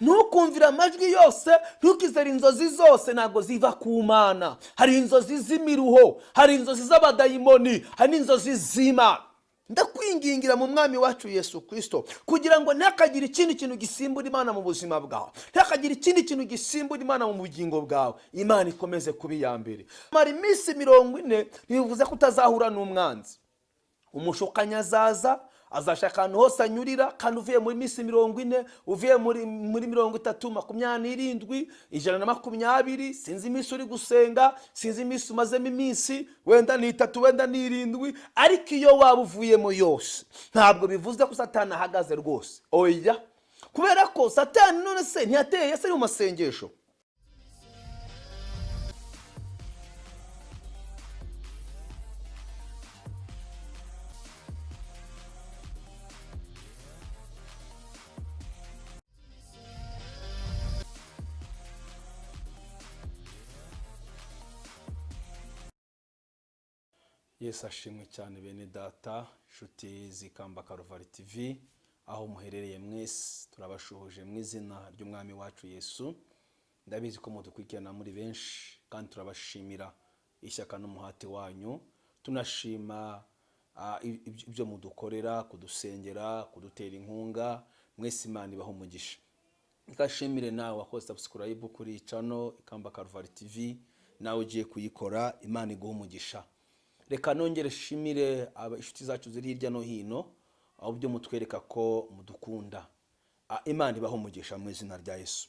ntukumvira amajwi yose, ntukizere inzozi zose, ntabwo ziva ku Mana. Hari inzozi z'imiruho, hari inzozi z'abadayimoni, hari n'inzozi z'Imana. Ndakwingingira mu mwami wacu Yesu Kristo kugira ngo ntihakagire ikindi kintu gisimbura Imana mu buzima bwawe, ntihakagire ikindi kintu gisimbura Imana mu bugingo bwawe. Imana ikomeze kuba iya mbere. Mara iminsi 40 ntibivuze ko utazahura n'umwanzi. Umushukanyi azashaka ahantu hose anyurira, kandi uvuye muri minsi 40, uvuye muri 30, 27, 120, sinzi iminsi uri gusenga, sinzi iminsi umazemo iminsi, wenda ni 3, wenda ni 7, ariko iyo waba uvuyemo yose ntabwo bivuze ko Satani ahagaze rwose. Oya, kubera ko Satani none se ntiyateye Yesu mu masengesho? Yesu ashimwe cyane bene data, inshuti z'Ikamba Karuvari TV, aho muherereye mwese turabashuhuje mu izina ry'umwami wacu Yesu. Ndabizi ko mudukurikirana muri benshi, kandi turabashimira ishyaka n'umuhati wanyu. Tunashima ibyo mudukorera, kudusengera, kudutera inkunga. Mwese Imana ibaho umugisha. Ikashimire nawe wakoze subscribe kuri channel Ikamba Karuvari TV, nawe ugiye kuyikora. Imana iguha umugisha. Reka nongere shimire inshuti zacu ziri hirya no hino, aho byo mutwereka ko mudukunda. Imana ibaho umugisha mu izina rya Yesu.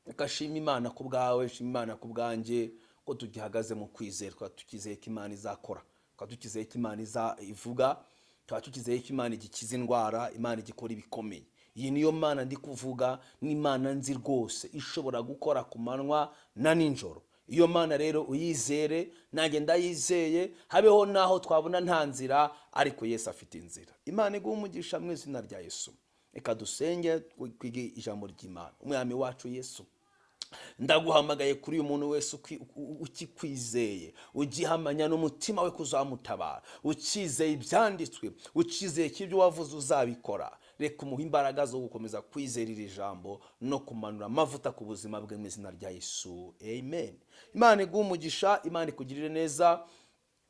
Reka shima Imana ku bwawe, shima Imana ku bwanjye, ko tugihagaze mu kwizera, tukizeye ko Imana izakora, tukizeye ko Imana ivuga, tukizeye ko Imana igikiza indwara, Imana igikora ibikomeye. Iyi niyo Mana ndi kuvuga, ni Imana nzi rwose ishobora gukora ku manywa na nijoro. Iyo Mana rero uyizere, nanjye ndayizeye, habeho naho twabona nta nzira, ariko Yesu afite inzira. Imana iguha umugisha mu izina rya Yesu. Reka dusenge twige ijambo ry'Imana. Umwami wacu Yesu, ndaguhamagaye kuri uyu muntu wese ukikwizeye, ugihamanya n'umutima we kuzamutabara, ukizeye ibyanditswe, ukizeye ko ibyo wavuze uzabikora. Reka umuhe imbaraga zo gukomeza kwizera iri jambo no kumanura amavuta ku buzima bwe mu izina rya Yesu. Amen. Imana iguha umugisha, Imana ikugirire neza.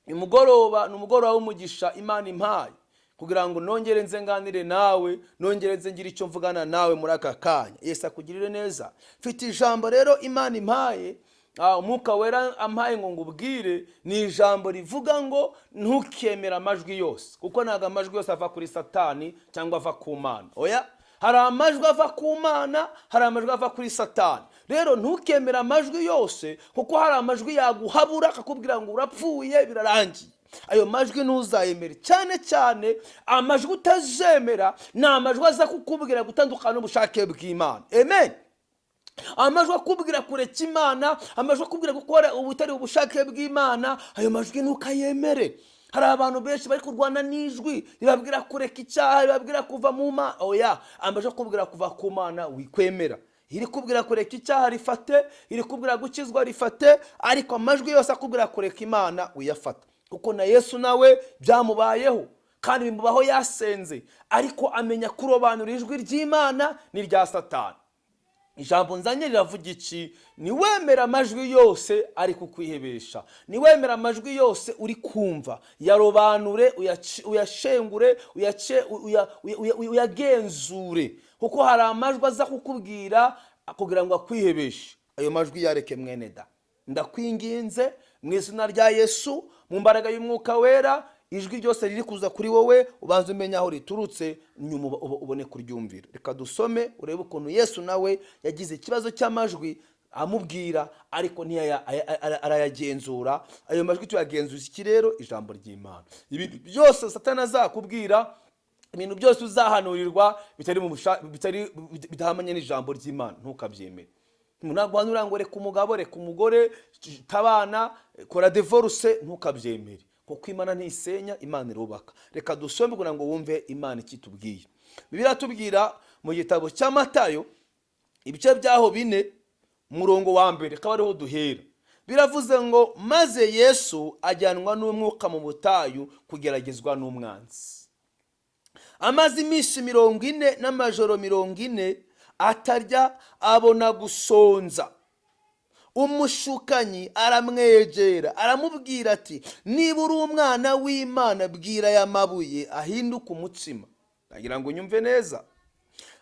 Umugoroba ni umugoroba w'umugisha Imana impaye, kugira ngo nongere nzenganire nawe, nongere nzengire icyo mvugana nawe muri aka kanya. Yesu akugirire neza. Mfite ijambo rero Imana impaye, Umwuka Wera ampaye ngo ngubwire. Ni ijambo rivuga ngo ntukemera amajwi yose, kuko ntago amajwi yose ava kuri Satani cyangwa ava ku Mana. Oya, hari amajwi ava ku Mana, hari amajwi ava kuri Satani. Rero ntukemera amajwi yose, kuko hari amajwi yaguhabura akakubwira ngo urapfuye birarangiye. Ayo majwi ntuzayemere. Cyane cyane amajwi utazemera ni amajwi aza kukubwira gutandukana n'ubushake bw'Imana. Amen. Amajwi akubwira kureka Imana, amajwi akubwira gukora ubutari ubushake bw'Imana, ayo majwi ntukayemere. Hari abantu benshi bari kurwana n'ijwi ribabwira kureka icyaha, ribabwira kuva mu Mana. Oya, amajwi akubwira kuva ku Mana wikwemera. Iri kubwira kureka icyaha rifate, iri kubwira gukizwa rifate, ariko amajwi yose akubwira kureka Imana uyafata. Kuko na Yesu nawe byamubayeho, kandi bimubaho yasenze, ariko amenya kurobanura ijwi ry'Imana n'irya Satani. Ijambo nzanye riravuga iki? Niwemera amajwi yose ari kukwihebesha, niwemera amajwi yose uri kumva, yarobanure, uyashengure, uyagenzure, kuko hari amajwi aza kukubwira kugira ngo akwihebeshe. Ayo majwi yareke mwene da. Ndakwinginze mu izina rya Yesu, mu mbaraga y'Umwuka Wera, ijwi ryose riri kuza kuri wowe ubanze umenya aho riturutse, nyuma ubone kuryumvira. Reka dusome urebe ukuntu Yesu nawe yagize ikibazo cy'amajwi amubwira, ariko arayagenzura. Ayo majwi tuyagenzuza iki rero? Ijambo ry'Imana. Ibintu byose Satani azakubwira, ibintu byose uzahanurirwa bidahamanye n'ijambo ry'Imana, ntukabyemere. Nagwanura ngo reka umugabo, reka umugore, tabana, kora divorce, ntukabyemere. Kuko Imana ntisenya, Imana irubaka. Reka dusome kugira ngo wumve Imana ikitubwiye. Bibiliya tubwira mu gitabo cya Matayo ibice byaho 4 murongo wa 1, akaba ariho duhera. Biravuze ngo maze Yesu ajyanwa n'umwuka mu butayu kugeragezwa n'umwanzi. Amaze iminsi 40 n'amajoro 40 atarya abona gusonza. Umushukanyi aramwegera aramubwira ati, niba uri umwana w'Imana bwira aya mabuye ahinduke umutsima. Nagira ngo unyumve neza.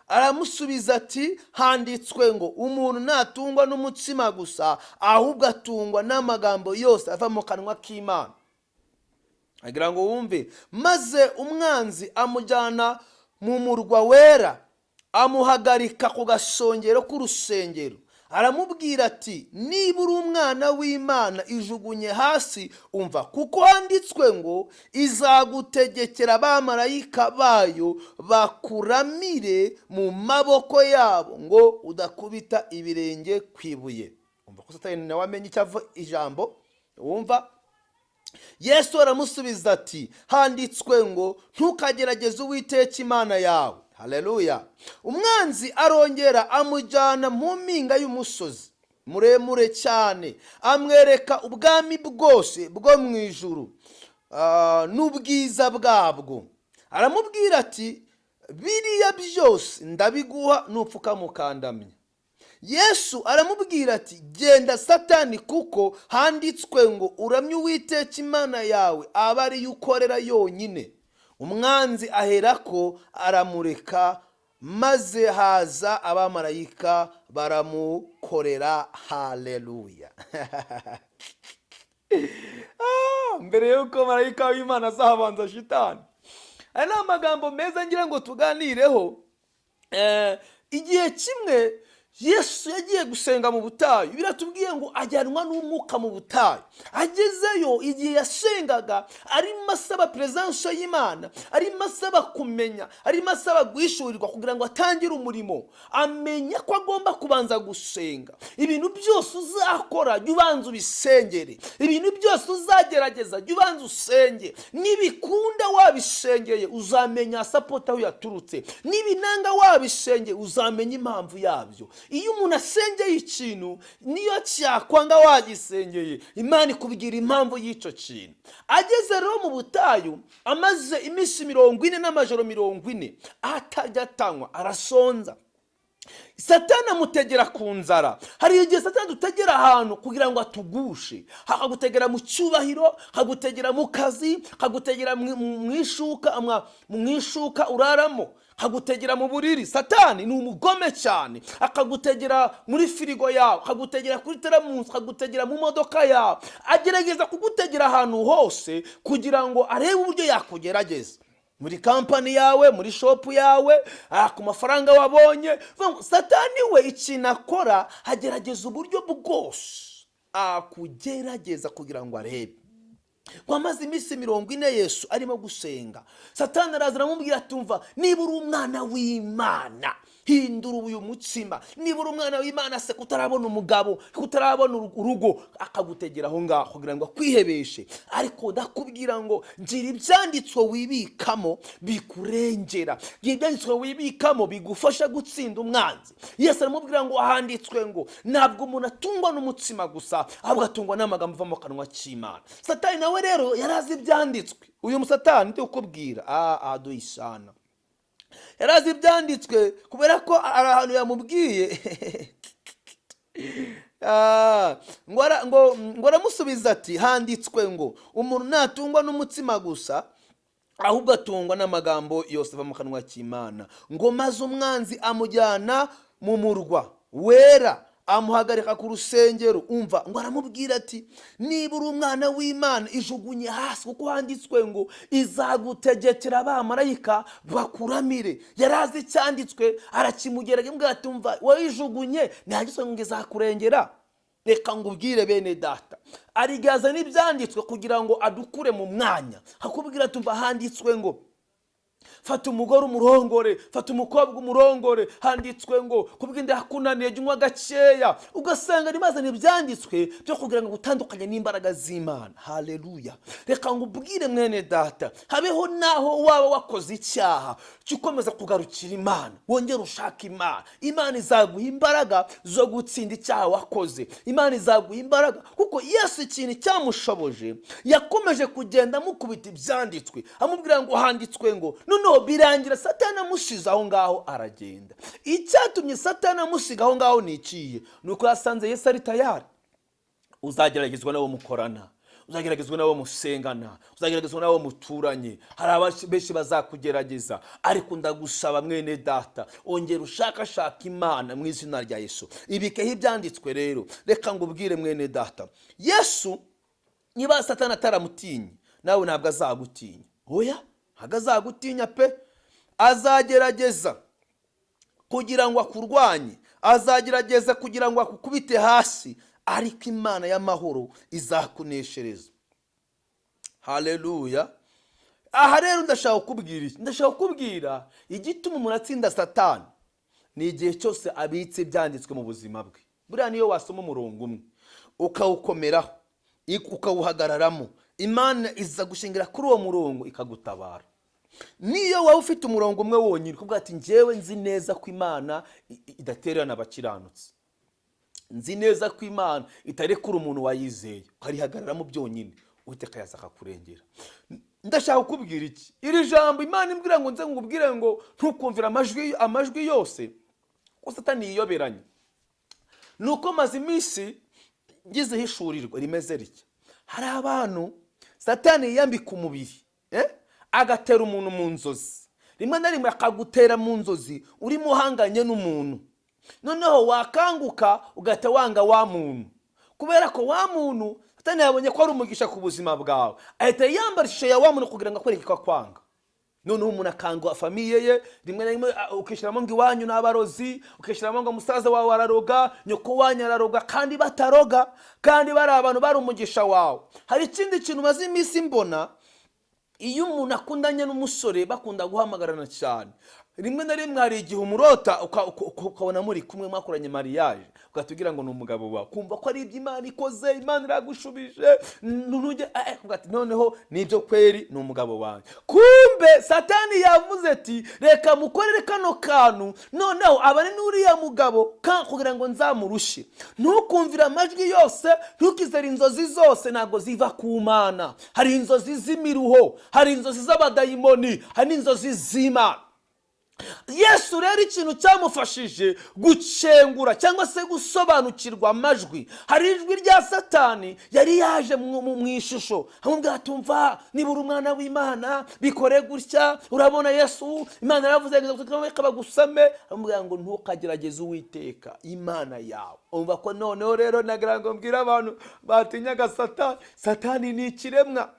Aramusubiza ati, handitswe ngo umuntu ntatungwa n'umutsima gusa, ahubwo atungwa n'amagambo yose ava mu kanwa k'Imana. Nagira ngo wumve. Maze umwanzi amujyana mu murwa wera, amuhagarika ku gasongero k'urusengero. Aramubwira ati, niba uri umwana w'Imana ijugunye hasi, umva, kuko handitswe ngo izagutegekera abamarayika bayo bakuramire mu maboko yabo ngo udakubita ibirenge ku ibuye. Umva ko Satani nawe amenye icyo ijambo. Wumva. Yesu aramusubiza ati, handitswe ngo ntukagerageze Uwiteka Imana yawe. Haleluya. Umwanzi arongera amujyana mu mpinga y'umusozi muremure cyane, amwereka ubwami bwose bwo mu ijuru n'ubwiza bwabwo. Aramubwira ati, biriya byose ndabiguha nupfuka mukandamya. Yesu aramubwira ati, genda Satani, kuko handitswe ngo uramye Uwiteka Imana yawe abe ari yo ukorera yonyine. Umwanzi aherako aramureka, maze haza abamarayika baramukorera. Haleluya. Mbere yuko marayika w'Imana azahabanza Shitani. Aya ni amagambo meza ngira ngo tuganireho. Igihe kimwe Yesu yagiye gusenga mu butayu. Biratubwiye ngo ajyanwa n'umwuka mu butayu. Agezeyo igihe yasengaga arimo asaba presence y'Imana, arimo asaba kumenya, arimo asaba guhishurirwa kugira ngo atangire umurimo. Amenya ko agomba kubanza gusenga. Ibintu byose uzakora jya ubanza ubisengere. Ibintu byose uzagerageza jya ubanza usenge. Nibikunda wabisengeye uzamenya support aho yaturutse. Nibinanga wabisengeye uzamenya impamvu yabyo. Iyo umuntu asengeye ikintu, niyo cyakwanga wagisengeye, Imana ikubwira impamvu y'icyo kintu. Ageze rero mu butayu, amaze iminsi 40 n'amajoro 40 atarya atanywa, arasonza. Satani amutegera ku nzara. Hari igihe Satani dutegera ahantu kugira ngo atugushe. Akagutegera mu cyubahiro, akagutegera mu kazi, akagutegera mu ishuka uraramo, akagutegera mu buriri. Satani ni umugome cyane. Akagutegera muri firigo yawe, akagutegera kuri teramusi, akagutegera mu modoka yawe. Agerageza kugutegera ahantu hose kugira ngo arebe uburyo yakugerageza. Muri kampani yawe, muri shopu yawe, ku mafaranga wabonye. Satani we ikintu akora, agerageza uburyo bwose akugerageza kugira ngo arebe. Kwamaze iminsi 40 Yesu arimo gusenga, Satani araza aramubwira ati, umva, niba uri umwana w'Imana hindura uyu mutsima. Niba uri umwana w'Imana se kutarabona umugabo, kutarabona urugo, akagutegera aho ngaho kugira ngo akwihebeshe. Ariko ndakubwira ngo ngira ibyanditswe wibikamo bikurengera, ngira ibyanditswe wibikamo bigufasha gutsinda umwanzi. Yesu aramubwira ngo ahanditswe ngo ntabwo umuntu atungwa n'umutsima gusa, ahubwo atungwa n'amagambo ava mu kanwa k'Imana. Satani nawe rero yarazi ibyanditswe. Uyu musatani ndi ukubwira aduhisana, yarazi ibyanditswe kubera ko ari ahantu yamubwiye. ngo aramusubiza ati, handitswe ngo umuntu ntatungwa n'umutsima gusa, ahubwo atungwa n'amagambo yose ava mu kanwa k'Imana. Ngo maze umwanzi amujyana mu murwa wera, amuhagarika ku rusengero. Umva, ngo aramubwira ati, niba uri umwana w'Imana ijugunye hasi, kuko handitswe ngo izagutegekera abamarayika bakuramire. Yarazi icyanditswe, arakimugerage mbwa ati, umva, wayijugunye ntihanditswe ngo izakurengera. Reka ngubwire bene data, arigaza n'ibyanditswe kugira ngo adukure mu mwanya. Hakubwira ati, umva, handitswe ngo fata umugore umurongore, fata umukobwa umurongore. Handitswe ngo kubw'inda hakunaniye jya unywa gakeya. Ugasanga nimazana ibyanditswe byo kugira ngo gutandukanye n'imbaraga z'Imana. Haleluya. Reka ngubwire mwene data, habeho naho waba wakoze icyaha, cyukomeza kugarukira Imana, wongera ushaka Imana. Imana izaguha imbaraga zo gutsinda icyaha wakoze. Imana izaguha imbaraga kuko Yesu ikintu cyamushoboje, yakomeje kugenda mukubita ibyanditswe, amubwira ngo handitswe ngo noneho birangira Satani amushize aho ngaho aragenda. Icyatumye Satani amusiga aho ngaho ni ikihe? Nuko yasanze Yesu ari tayari. Uzageragezwa n'abo mukorana, uzageragezwa n'abo musengana, uzageragezwa n'abo muturanye. Hari benshi bazakugerageza, ariko ndagusaba mwene data, ongera ushakashaka Imana mu izina rya Yesu. Ibikeho ibyanditswe rero. Reka ngubwire mwene data, Yesu niba Satani ataramutinye, nawe ntabwo azagutinya. Oya, ntabwo azagutinya pe. Azagerageza kugira ngo akurwanye, azagerageza kugira ngo akukubite hasi, ariko Imana y'amahoro izakuneshereza. Haleluya. Aha rero ndashaka kukubwira igituma umuntu atsinda Satani ni igihe cyose abitse ibyanditswe mu buzima bwe. Buriya niyo wasoma umurongo umwe ukawukomeraho, ukawuhagararamo, Imana iza gushingira kuri uwo murongo ikagutabara. Niyo waba ufite umurongo umwe wonyine kuvuga ati njyewe nzi neza ko Imana idatererana abakiranutsi, nzi neza ko Imana itarekura umuntu wayizeye, ukarihagararamo byonyine, Uwiteka yaza akakurengera. Ndashaka kukubwira iki? Iri jambo Imana imbwira ngo nze ngubwire ngo ntukumvira amajwi yose, ko Satani yiyoberanye. Nuko maze iminsi ngize hishurirwa rimeze rike. Hari abantu Satani yiyambika umubiri, agatera umuntu mu nzozi. Rimwe na rimwe akagutera mu nzozi urimo uhanganye n'umuntu, noneho wakanguka ugahita wanga wa muntu, kubera ko wa muntu Satani yabonye ko ari umugisha ku buzima bwawe, ahita yambara ishusho ya wa muntu kugira ngo akwereke ko akwanga. Noneho umuntu akanga famiye ye, rimwe na rimwe ukishyiramo ngo iwanyu n'abarozi, ukishyiramo ngo musaza wawe araroga, nyoko wanyu araroga, kandi bataroga, kandi bari abantu bari umugisha wawe. Hari ikindi kintu maze iminsi mbona, iyo umuntu akundanye n'umusore bakunda guhamagarana cyane. Rimwe na rimwe hari igihe umurota ukabona muri kumwe mwakoranye mariage, ugatubwira ngo ni umugabo wawe, kumva ko ari ibyo Imana ikoze, Imana iragushubije, noneho nibyo kweri ni umugabo wawe. Kumbe Satani yavuze ati reka mukorere kano kantu, noneho abane n'uriya mugabo kugira ngo nzamurushe. Ntukumvira amajwi yose, ntukizere inzozi zose, ntabwo ziva ku Mana. Hari inzozi z'imiruho, hari inzozi z'abadayimoni, hari n'inzozi z'Imana. Yesu rero ikintu cyamufashije gucengura cyangwa se gusobanukirwa amajwi. Hari ijwi rya Satani yari yaje mu ishusho, amubwira ati umva, niba uri umwana w'Imana bikore gutya, urabona Yesu Imana yaravuze ngo bagusame, amubwira ngo ntukagerageze Uwiteka Imana yawe. Umva ko noneho rero nagira ngo mbwira abantu batinyaga Satani, Satani ni ikiremwa.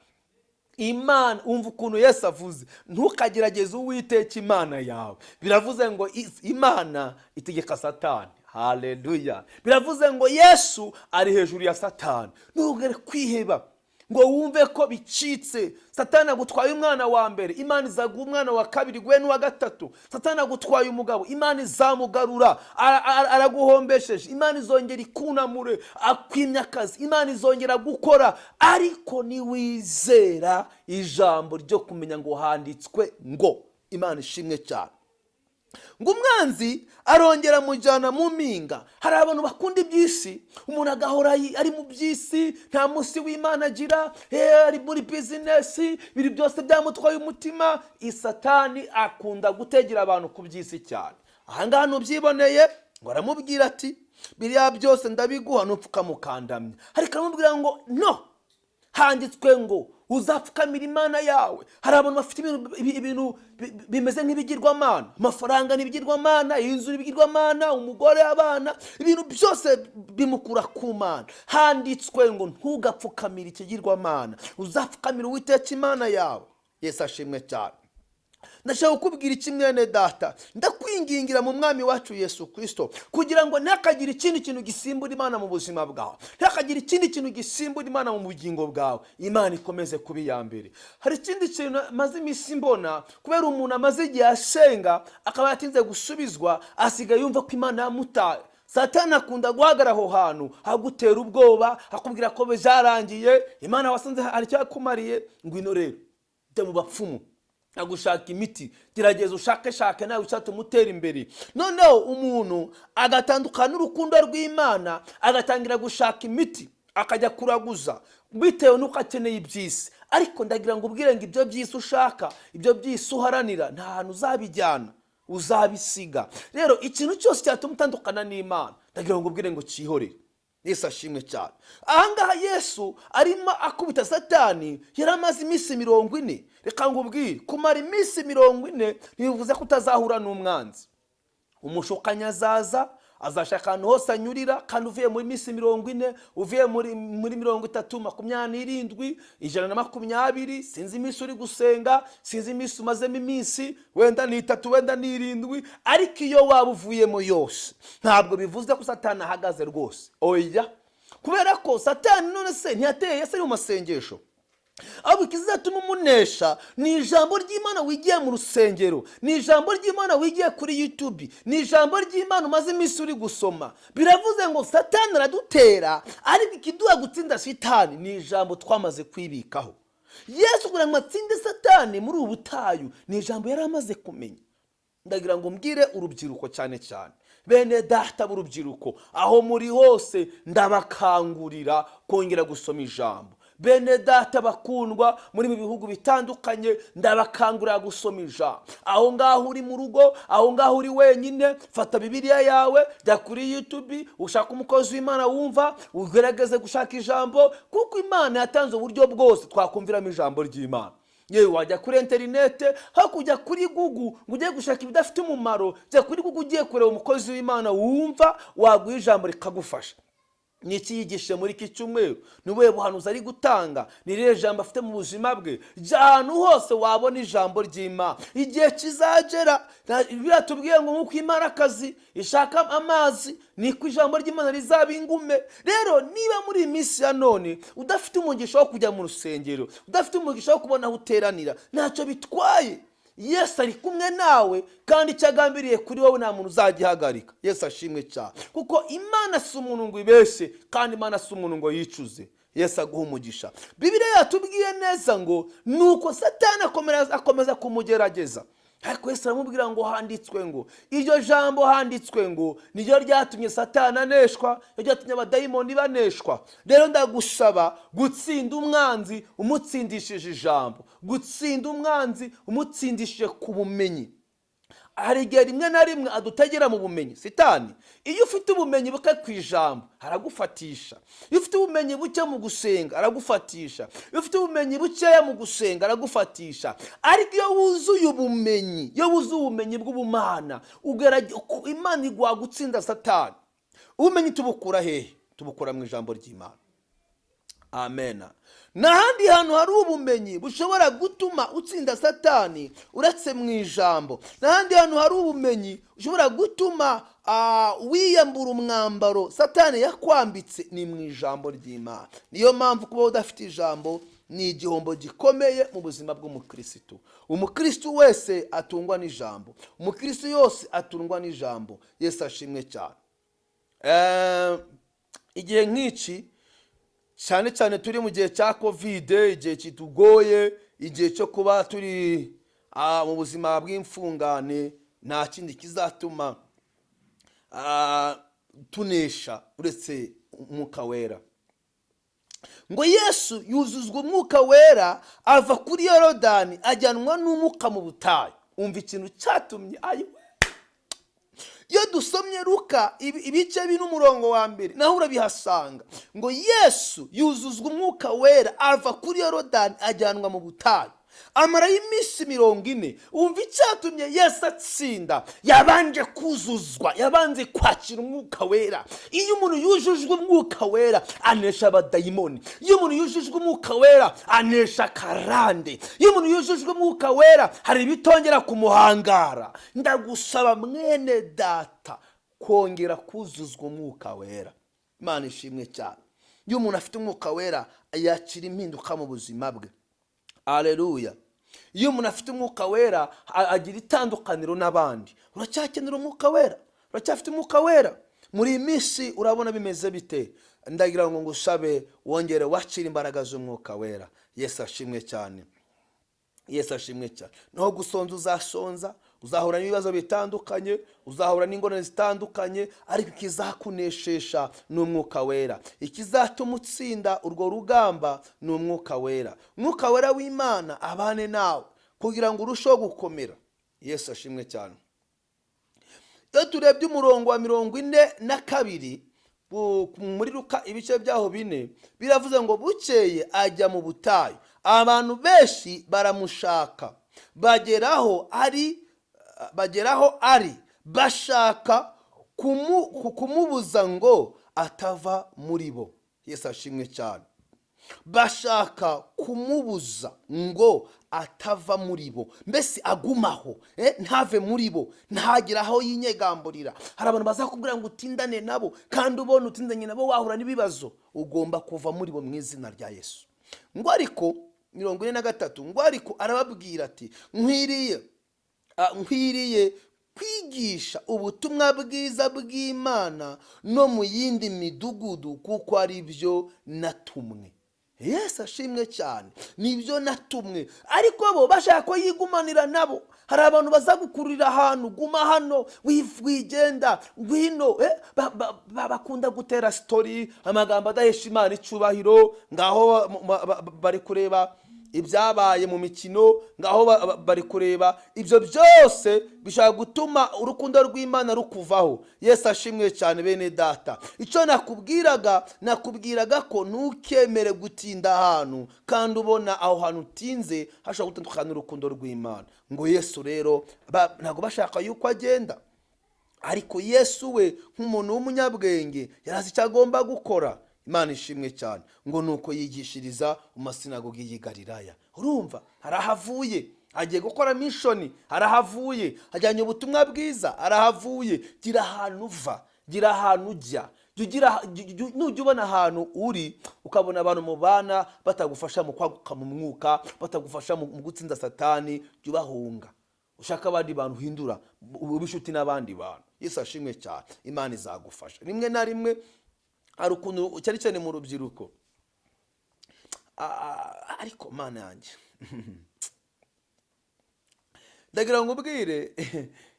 Imana, umva ukuntu Yesu avuze, ntukagerageze Uwiteka Imana yawe. Biravuze ngo Imana itegeka Satani. Haleluya. Biravuze ngo Yesu ari hejuru ya Satani. Ntugere kwiheba ngo wumve ko bicitse. Satani agutwaye umwana wa mbere, Imana izaguha umwana wa kabiri gwe n'uwa gatatu. Satani agutwaye umugabo, Imana izamugarura. Araguhombesheje, Imana izongera ikunamure. Akwimya akazi, Imana izongera gukora. Ariko niwizera ijambo ryo kumenya ngo handitswe ngo, Imana ishimwe cyane, ngo umwanzi arongera mujyana mu mpinga. Hari abantu bakunda iby'isi, umuntu agahora ari mu by'isi, nta munsi w'Imana agira, ari muri bizinesi, biri byose byamutwaye umutima. Satani akunda gutegera abantu ku by'isi cyane. Ahangaha nubyiboneye ngo aramubwira ati biriya byose ndabiguha nupfuka mukandamya. Ariko aramubwira ngo no, handitswe ngo uzapfukamira Imana yawe. Hari abantu bafite ibintu bimeze nk'ibigirwamana, amafaranga n'ibigirwamana, inzu n'ibigirwamana, umugore, abana, ibintu byose bimukura ku Mana. Handitswe ngo ntugapfukamire ikigirwamana, uzapfukamira Uwiteka Imana yawe. Yesu ashimwe cyane. Ndashaka kukubwira iki mwene data, ndakwingingira mu mwami wacu Yesu Kristo kugira ngo ntakagira ikindi kintu gisimbura Imana mu buzima bwawe, ntakagira ikindi kintu gisimbura Imana mu bugingo bwawe. Imana ikomeze kuba iya mbere. Hari ikindi kintu maze iminsi mbona, kubera umuntu amaze igihe asenga akaba yatinze gusubizwa, asigaye yumva ko Imana yamutaye. Satani akunda guhagarara aho hantu agutera ubwoba, akubwira ko byarangiye, Imana wasanze hari icyo yakumariye. Ngwino rero jya mu bapfumu, agushaka imiti, gerageza ushake nawe ushaka umutera imbere. Noneho umuntu agatandukana n'urukundo rw'Imana, agatangira gushaka imiti, akajya kuraguza bitewe nuko akeneye iby'isi. ariko ndagira ngo ubwire ngo ibyo by'isi ushaka, ibyo by'isi uharanira, nta hantu uzabijyana, uzabisiga. Rero ikintu cyose cyatuma utandukana n'Imana, ndagira ngo ubwire ngo cyihorere. Yesu ashimwe cyane. Ahangaha Yesu arimo akubita Satani, yari amaze iminsi 40. Reka ngubwire, kumara iminsi 40 ntibivuze ko utazahura n'umwanzi. Umushukanyi azashaka ahantu hose anyurira, kandi uvuye muri minsi 40, uvuye muri 30, 27, 120, sinzi iminsi uri gusenga, sinzi iminsi umazemo iminsi, wenda ni 3, wenda ni 7, ariko iyo waba uvuyemo yose, ntabwo bivuze ko Satani ahagaze rwose. Oya, kubera ko Satani none se ntiyateye Yesu ari mu masengesho. Abo ikizatuma umunesha ni ijambo ry'Imana wigiye mu rusengero, ni ijambo ry'Imana wigiye kuri YouTube, ni ijambo ry'Imana umaze iminsi uri gusoma. Biravuze ngo Satani aradutera, ariko ikiduha gutsinda Satani ni ijambo twamaze kwibikaho. Yesu kugira ngo atsinde Satani muri ubu butayu ni ijambo yari amaze kumenya. Ndagira ngo mbwire urubyiruko cyane cyane, bene data b'urubyiruko, aho muri hose ndabakangurira kongera gusoma ijambo. Bene data bakundwa muri mu bihugu bitandukanye, ndabakangurira gusoma ijambo. Aho ngaho uri mu rugo, aho ngaho uri wenyine, fata Bibiliya yawe, jya kuri YouTube, ushaka umukozi w'Imana wumva, ugerageze gushaka ijambo, kuko Imana yatanze uburyo bwose twakumviramo ijambo ry'Imana. Yewe wajya kuri interinete, aho kujya kuri Google ngo ugiye gushaka ibidafite umumaro, jya kuri Google ugiye kureba umukozi w'Imana wumva, waguha ijambo rikagufasha. Niki yigishe muri iki cyumweru, niwe buhanuzi ari gutanga, ni rero jambo afite mu buzima bwe. Ahantu hose wabona ijambo ry'Imana. Igihe kizagera biratubwiye ngo nkuko Imana akazi ishaka amazi, niko ijambo ry'Imana rizaba ingume. Rero niba muri iyi minsi ya none udafite umugisha wo kujya mu rusengero, udafite umugisha wo kubona aho uteranira, ntacyo bitwaye. Yesu ari kumwe nawe, kandi icyo agambiriye kuri wowe nta muntu uzagihagarika. Yesu ashimwe cyane, kuko Imana si umuntu ngo ibeshe, kandi Imana si umuntu ngo yicuze. Yesu aguha umugisha. Bibiliya yatubwiye neza ngo nuko Satani akomeza kumugerageza, ariko Yesu aramubwira ngo handitswe ngo, iryo jambo handitswe ngo niryo ryatumye Satani aneshwa, niryo ryatumye abadayimoni baneshwa. Rero ndagusaba gutsinda umwanzi umutsindishije ijambo, gutsinda umwanzi umutsindishije ku bumenyi. Hari igihe rimwe na rimwe adutegera mu bumenyi Satani. Iyo ufite ubumenyi buke ku ijambo aragufatisha, iyo ufite ubumenyi buke mu gusenga aragufatisha, iyo ufite ubumenyi bukeya mu gusenga aragufatisha. Ariko iyo wuzuye ubumenyi, iyo wuzuye ubumenyi bw'ubumana, Imana igwa gutsinda Satani. Ubumenyi tubukura hehe? Tubukura mu ijambo ry'Imana. Amen. N'ahandi hantu hari ubumenyi bushobora gutuma utsinda Satani uretse mu ijambo. N'ahandi hantu hari ubumenyi ushobora gutuma wiyambura umwambaro Satani yakwambitse, ni mu ijambo ry'Imana. Niyo mpamvu kuba udafite ijambo ni igihombo gikomeye mu buzima bw'umukristo. Umukristo wese atungwa n'ijambo, umukristo yose atungwa n'ijambo. Yesu ashimwe cyane. Igihe nk'iki cyane cyane turi mu gihe cya COVID, igihe kitugoye, igihe cyo kuba turi mu buzima bw'imfungane, nta kindi kizatuma tunesha uretse umwuka wera. Ngo Yesu yuzuzwa umwuka wera, ava kuri Yorodani ajyanwa n'umwuka mu butayu. Umva ikintu cyatumye iyo dusomye Luka ibice 1:1 naho urabihasanga ngo Yesu yuzuzwa umwuka wera, ava kuri Yorodani ajyanwa mu butayu, amara iminsi 40. Umva icyatumye Yesu atsinda, yabanje kuzuzwa, yabanje kwakira umwuka wera. Iyo umuntu yujujwe umwuka wera anesha abadayimoni, iyo umuntu yujujwe umwuka wera anesha karande, iyo umuntu yujujwe umwuka wera hari ibitongera kumuhangara. Ndagusaba mwene data kongera kuzuzwa umwuka wera. Imana ishimwe cyane. Iyo umuntu afite umwuka wera yakira impinduka mu buzima bwe. Haleluya. Iyo umuntu afite umwuka wera agira itandukaniro n'abandi. Uracyakenera umwuka wera? Uracyafite umwuka wera? Muri iyi minsi urabona bimeze bite? Ndagira ngo ngusabe wongere wakira imbaraga z'umwuka wera. Yesu ashimwe cyane. Yesu ashimwe cyane. Naho gusonza uzasonza, uzahura n'ibibazo bitandukanye, uzahura n'ingorane zitandukanye, ariko ikizakuneshesha ni umwuka wera. Ikizatuma utsinda urwo rugamba ni umwuka wera. Umwuka wera w'Imana abane nawe kugira ngo urusheho gukomera. Yesu ashimwe cyane. Iyo turebye umurongo wa 42 muri Luka ibice byaho 4, biravuze ngo bukeye ajya mu butayu, abantu benshi baramushaka, bageraho ari bashaka kumubuza ngo atava muri bo. Yesu ashimwe cyane. Bashaka kumubuza ngo atava muri bo, mbese agumaho, ntave muri bo, ntagire aho yinyegamburira. Hari abantu bazakubwira ngo utindane nabo, kandi ubona utindanye nabo wahura n'ibibazo. Ugomba kuva muri bo mu izina rya Yesu. Ngo ariko 43, ngo ariko arababwira ati nkwiriye kwigisha ubutumwa bwiza bw'Imana no mu yindi midugudu, kuko ari byo natumwe. Yesu ashimwe cyane. Nibyo natumwe. Ariko bo bashaka ko yigumanira nabo. Hari abantu bazagukurira ahantu, guma hano, wigenda, ngwino, bakunda gutera story, amagambo adahesha Imana icyubahiro, ngaho bari kureba ibyabaye mu mikino, ngaho bari kureba. Ibyo byose bishaka gutuma urukundo rw'Imana rukuvaho. Yesu ashimwe cyane bene data. Icyo nakubwiraga ko ntukemere gutinda ahantu, kandi ubona aho hantu utinze hashobora gutandukana n'urukundo rw'Imana. Ngo Yesu rero ntabwo bashaka yuko agenda, ariko Yesu we nk'umuntu w'umunyabwenge yarazi icyo agomba gukora. Imana ishimwe cyane. Ngo nuko yigishiriza mu masinagogi y'i Galilaya. Urumva, harahavuye, agiye gukora mission, harahavuye, ajyanye ubutumwa bwiza, harahavuye. Gira ahantu uva, gira ahantu ujya. Nujya ubona ahantu uri ukabona abantu mubana batagufasha mu kwaguka mu mwuka, batagufasha mu gutsinda Satani, jya ubahunga, ushaka abandi bantu uhindura, ubishuti n'abandi bantu. Yesu ashimwe cyane. Imana izagufasha. Rimwe na rimwe hari ukuntu cyane cyane mu rubyiruko, ariko Mana yanjye ndagira ngo ubwire,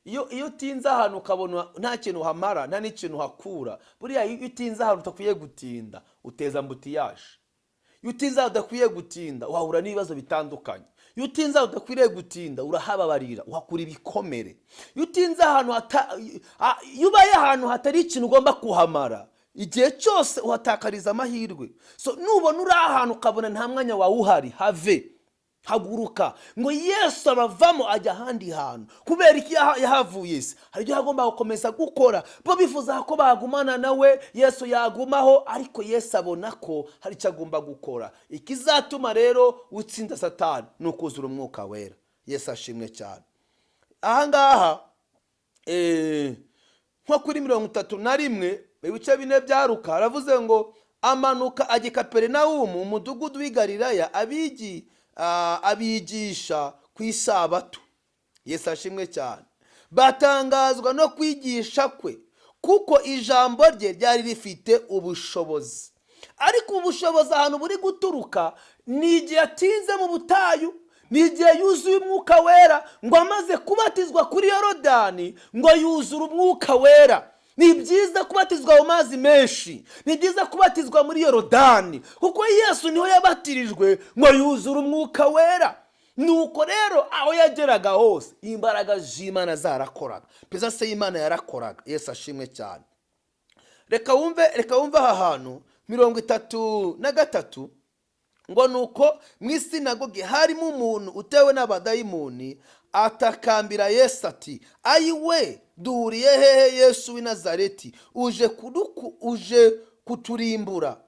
iyo utinze ahantu ukabona nta kintu uhamara, nta n'ikintu uhakura, buriya iyo utinze ahantu utakwiye gutinda uteza mbutiyaje. Iyo utinze ahantu udakwiye gutinda wahura n'ibibazo bitandukanye. Iyo utinze ahantu udakwiriye gutinda urahababarira, uhakura ibikomere. Iyo utinze ahantu iyo ubaye ahantu hatari ikintu ugomba kuhamara, igihe cyose uhatakariza amahirwe. So nubona uri ahantu ukabona nta mwanya wawe uhari, have, haguruka. Ngo Yesu abavamo ajya ahandi hantu. Kubera iki yahavuye se? Hari ibyo agomba gukomeza gukora. Bo bifuza ko bagumana nawe, Yesu yagumaho, ariko Yesu abona ko hari icyo agomba gukora. Ikizatuma rero utsinda Satani ni ukuzura umwuka wera. Yesu ashimwe cyane. Ahangaha nko kuri 31 ibice 4 bya Luka aravuze ngo amanuka ajya Kaperinawumu, umudugudu w'i Galilaya, abigisha ku isabato. Yesu ashimwe cyane. Batangazwa no kwigisha kwe, kuko ijambo rye ryari rifite ubushobozi. Ariko ubushobozi ahantu buri guturuka ni igihe atinze mu butayu, ni igihe yuzuye umwuka wera. Ngo amaze kubatizwa kuri Yorodani, ngo yuzura umwuka wera. Ni byiza kubatizwa mu mazi menshi, ni byiza kubatizwa muri Yorodani, kuko Yesu niho yabatirijwe ngo yuzure umwuka wera. Nuko rero aho yageraga hose imbaraga z'Imana zarakoraga, peza se Imana yarakoraga. Yesu ashimwe cyane. Reka wumve aha hantu 33, ngo nuko mu isinagogi harimo umuntu utewe n'abadayimoni, atakambira Yesu ati, ayiwe, duhuriye hehe Yesu w'i Nazareti? Uje kuturimbura?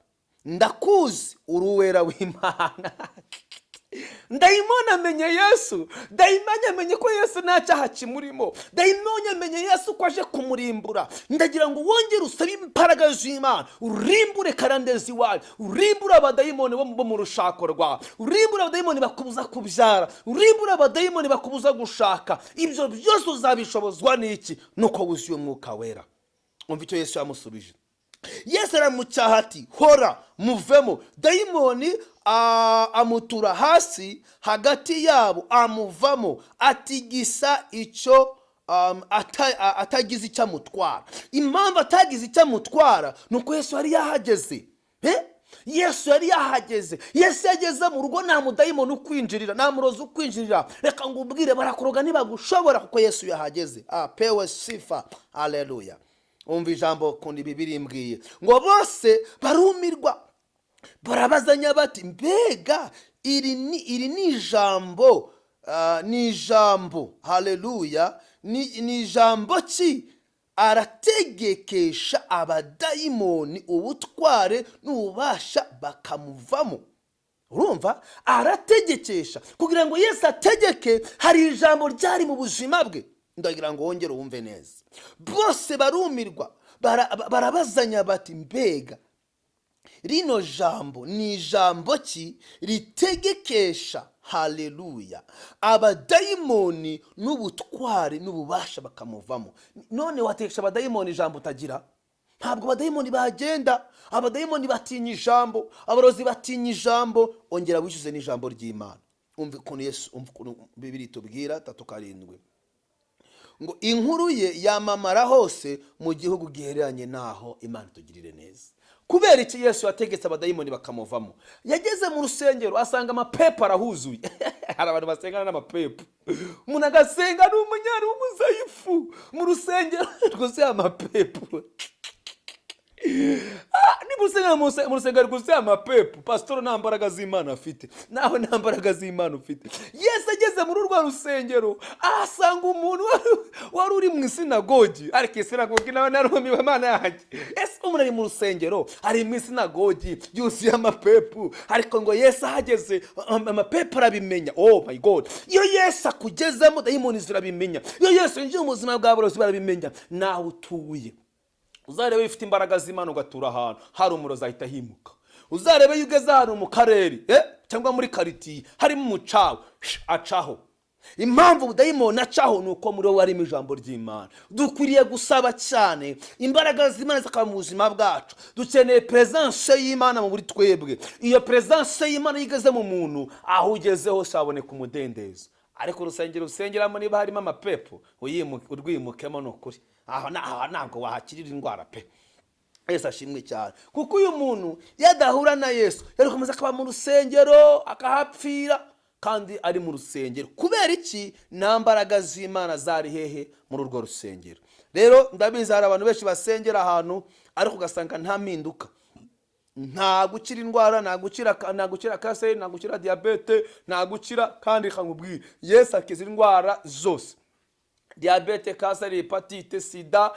Ndakuzi, uri uwera w'Imana. Dayimoni amenye Yesu, dayimoni amenye ko Yesu nta cyaha kimurimo, dayimoni amenye Yesu ko aje kumurimbura. Ndagira ngo wongere usabe imbaraga z'Imana, urimbure karandezi wawe, urimbure abadayimoni bo mu rushako rwawe, urimbure abadayimoni bakubuza kubyara, urimbure abadayimoni bakubuza gushaka. Ibyo byose uzabishobozwa n'iki? Nuko wuzuye umwuka wera. Umva icyo Yesu yamusubije. Yesu aramucyaha ati hora muvemo. Dayimoni amutura hasi hagati yabo amuvamo, atigisa icyo atagize icyo amutwara. Impamvu atagize icyo amutwara ni uko Yesu yari yahageze. Yesu yari yahageze. Yesu yageze mu rugo nta mudayimoni ukwinjirira, nta murozi ukwinjirira. Reka ngubwire barakuroga ntibagushobora kuko Yesu yahageze. Pewe sifa, haleluya. Umva ijambo kundi Bibiliya imbwiye ngo bose barumirwa barabazanya bati mbega iri ni ijambo, ni ijambo, haleluya, ni ijambo ki? Arategekesha abadayimoni ubutware n'ububasha bakamuvamo. Urumva? Arategekesha. Kugira ngo Yesu ategeke hari ijambo ryari mu buzima bwe. Ndagira ngo wongere wumve neza. Bose barumirwa barabazanya bati mbega rino jambo ni ijambo ki ritegekesha, haleluya, abadayimoni n'ubutware n'ububasha bakamuvamo. None watekesha abadayimoni ijambo utagira? Ntabwo abadayimoni bagenda. Abadayimoni batinya ijambo, abarozi batinya ijambo. Ongera wishyuze n'ijambo ry'Imana. Umva ukuntu Yesu, umva ukuntu Bibiliya itubwira 3:7 ngo inkuru ye yamamara hose mu gihugu gihereranye naho. Imana tugirire neza. Kubera iki Yesu yategetse abadayimoni bakamuvamo? Yageze mu rusengero asanga amapepo arahuzuye. Hari abantu basengana n'amapepo. Umuntu agasenga n'umunyari w'umuzayifu mu rusengero rwose amapepo. Ni musengero rwose amapepo. Pastor nta mbaraga z'Imana afite, naho nta mbaraga z'Imana ufite. Yesu ageze muri urwo rusengero asanga umuntu wari uri mu sinagogi. Ariko sinagogi nawe narumiwe Imana yanjye. Ese umuntu ari mu rusengero ari mu sinagogi yuzuye amapepo, ariko ngo Yesu ahageze amapepo arabimenya. Oh my God, iyo Yesu akugezemo dayimoni zirabimenya. Iyo Yesu yinjiye mu buzima bwawe bose barabimenya. Naho utuye uzarebe ufite imbaraga z'Imana ugatura ahantu hari umurozi ahita himuka. Uzarebe yugeze ahantu mu karere cyangwa muri karitiye harimo umucawe acaho. Impamvu ubudayimoni acaho ni uko muri wowe harimo ijambo ry'Imana. Dukwiriye gusaba cyane imbaraga z'Imana zikaba mu buzima bwacu. Dukeneye presence y'Imana mu buri twebwe. Iyo presence y'Imana yigeze mu muntu aho ugeze hose haboneka umudendezo. Ariko urusengero usengeramo niba harimo amapepo urwimukemo n'ukuri, aho ntabwo wahakirira indwara pe. Yesu ashimwe cyane. Kuko uyu muntu yadahura na Yesu yari komeza akaba mu rusengero akahapfira kandi ari mu rusengero. Kubera iki? Nta mbaraga z'Imana zari hehe muri urwo rusengero. Rero ndabizi hari abantu benshi basengera ahantu ariko ugasanga nta mpinduka. Nta gukira indwara, nta gukira kanseri, nta gukira diabete, nta gukira. Kandi kamubwira Yesu akiza indwara zose: diabete, kanseri, hepatite, sida,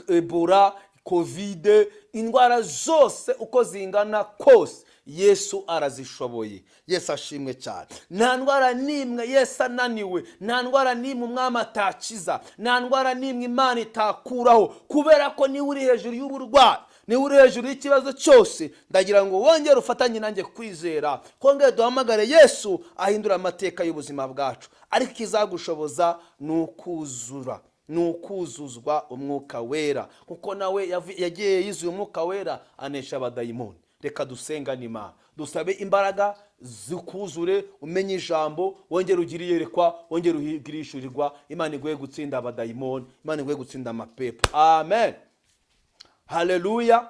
ebola, covid, indwara zose uko zingana kose Yesu arazishoboye. Yesu ashimwe cyane. Nta ndwara nimwe Yesu ananiwe, nta ndwara nimwe umwami atakiza, nta ndwara nimwe Imana itakuraho, kubera ko niwe uri hejuru y'uburwayi, niwe uri hejuru y'ikibazo cyose. Ndagira ngo wongere ufatanye nanjye kwizera, kongere duhamagare Yesu ahindura amateka y'ubuzima bwacu. Ariko ikizagushoboza ni ukuzura, ni ukuzuzwa umwuka wera, kuko nawe yagiye yizuye umwuka wera anesha abadayimoni. Reka dusengane Imana, dusabe imbaraga zikuzure, umenye ijambo, wongere ugire iyerekwa, wongere ugirishurirwa. Imana iguhe gutsinda abadayimoni, Imana iguhe gutsinda amapepo. Amen, haleluya.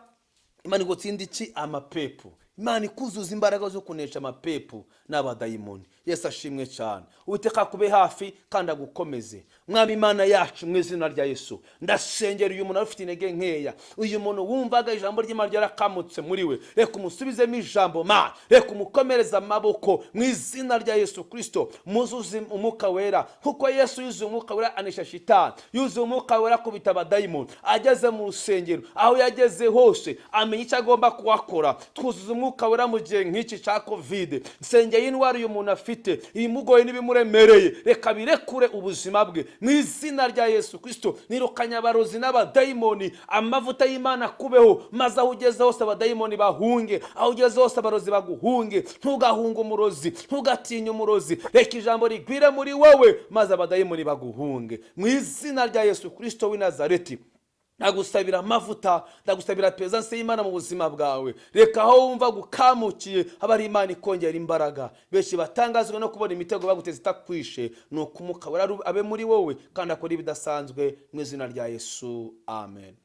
Imana igutsinda iki? Amapepo. Imana ikuzuza imbaraga zo kunesha amapepo n'abadayimoni. Yesu ashimwe cyane. Uwiteka kube hafi kandi agukomeze. Mwami Imana yacu, mu izina rya Yesu ndasengera uyu muntu ufite intege nkeya, uyu muntu wumvaga ijambo ry'Imana ryarakamutse muri we, reka umusubizemo ijambo Mana, reka umukomereze amaboko mu izina rya Yesu Kristo. Muzuze umwuka wera, kuko Yesu yuzuye umwuka wera anesha shitani, yuzuye umwuka wera kubita abadayimoni. Ageze mu rusengero, aho yageze hose amenya icyo agomba kuhakora. Twuzuze umwuka wera mu gihe nk'iki cya covid. Nsengeye indwara uyu muntu afite, ibimugoye n'ibimuremereye, reka birekure ubuzima bwe mu izina rya Yesu Kristo. Nirukanya abarozi n'abadayimoni, amavuta y'Imana kubeho, maze aho ugeze hose abadayimoni bahunge, aho ugeze hose abarozi baguhunge. Ntugahunge umurozi, ntugatinye umurozi, reka ijambo rigwire muri wowe maze abadayimoni baguhunge mu izina rya Yesu Kristo w'i Nazareti. ndagusabira amavuta, ndagusabira presence y'Imana mu buzima bwawe. Reka aho wumva gukamukiye haba ari Imana ikongera imbaraga. Benshi batangazwa no kubona imitego baguteze itakwishe, nuko Umwuka Wera abe muri wowe kandi akora ibidasanzwe mu izina rya Yesu. Amen.